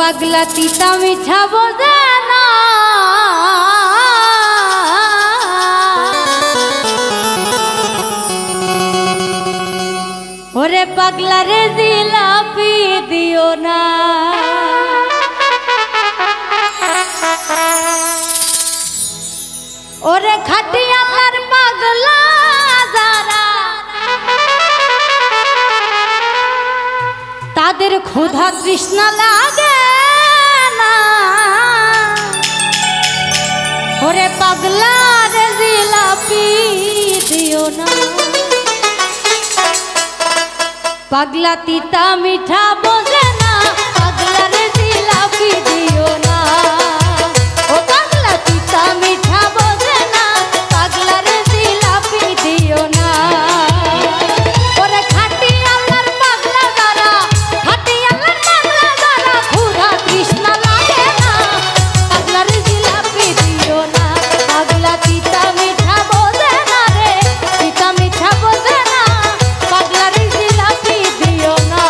পাগলা তিতা মিঠা বোঝে না ওরে পাগলা রে জিলাপি দিও না ওরে খাটিয়ালার পাগলা যারা তাদের ক্ষুধা তৃষ্ণা লাগে না ওরে পাগলা রে জিলাপি দিও না পাগলা তিতা মিঠা বোঝে না পাগলা রে জিলাপি দিও না ও পাগলা তিতা মিঠা বোঝে না পাগলা রে জিলাপি দিও না ওরে খাটিয়ালার পাগলা যারা খাটিয়ালার পাগলা যারা ক্ষুধা তৃষ্ণা লাগে না পাগলা রে জিলাপি দিও না পাগলা তিতা মিঠা বোঝে না রে তিতা মিঠা বোঝে না পাগলা রে জিলাপি দিও না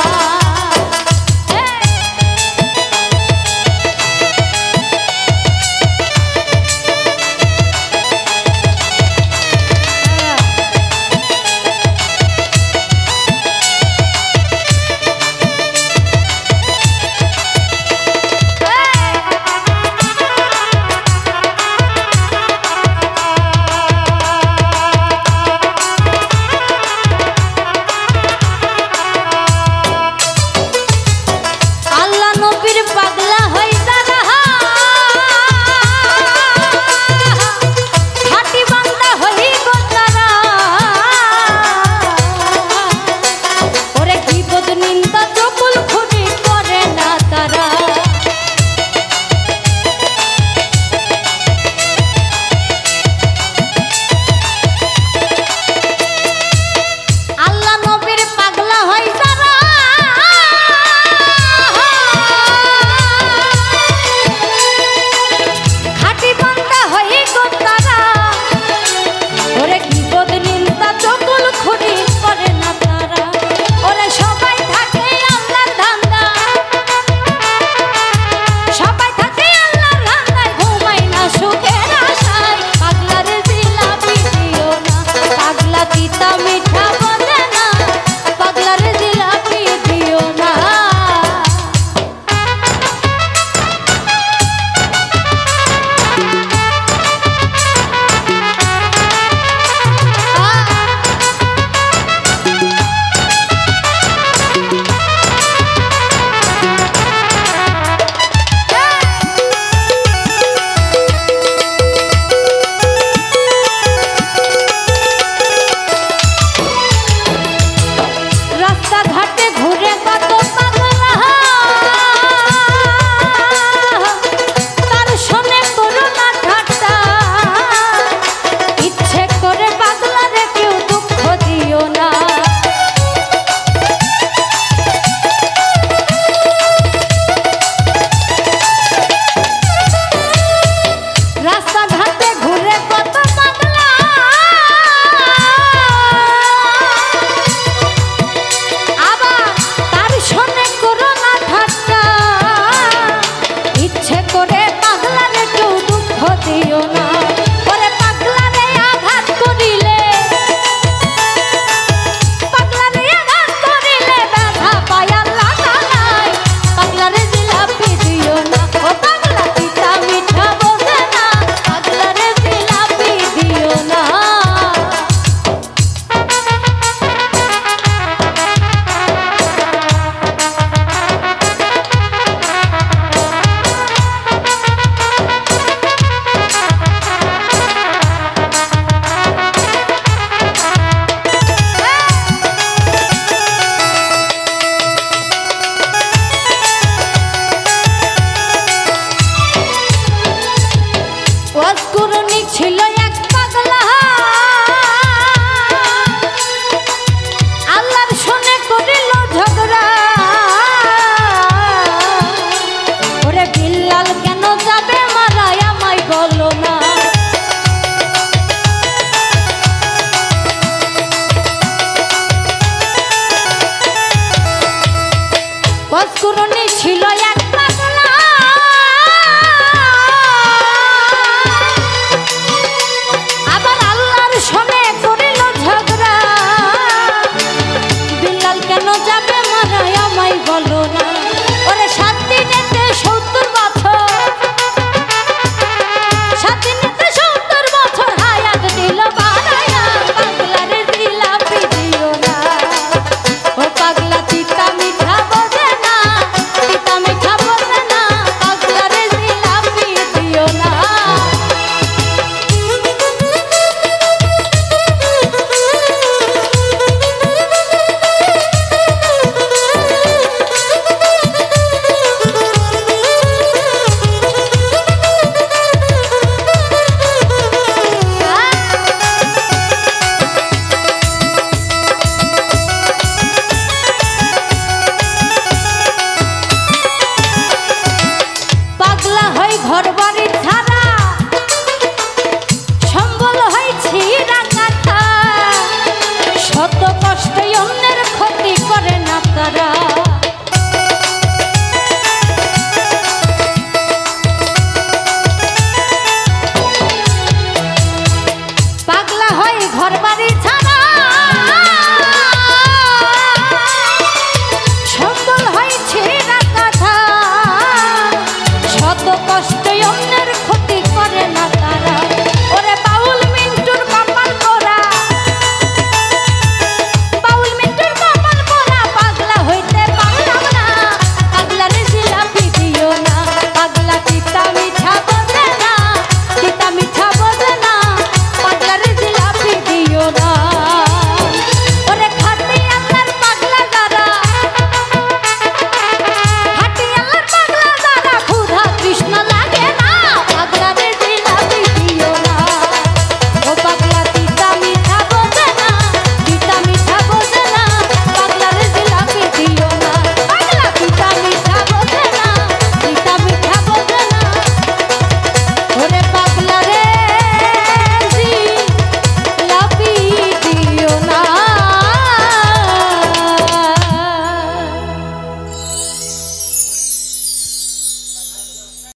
তারা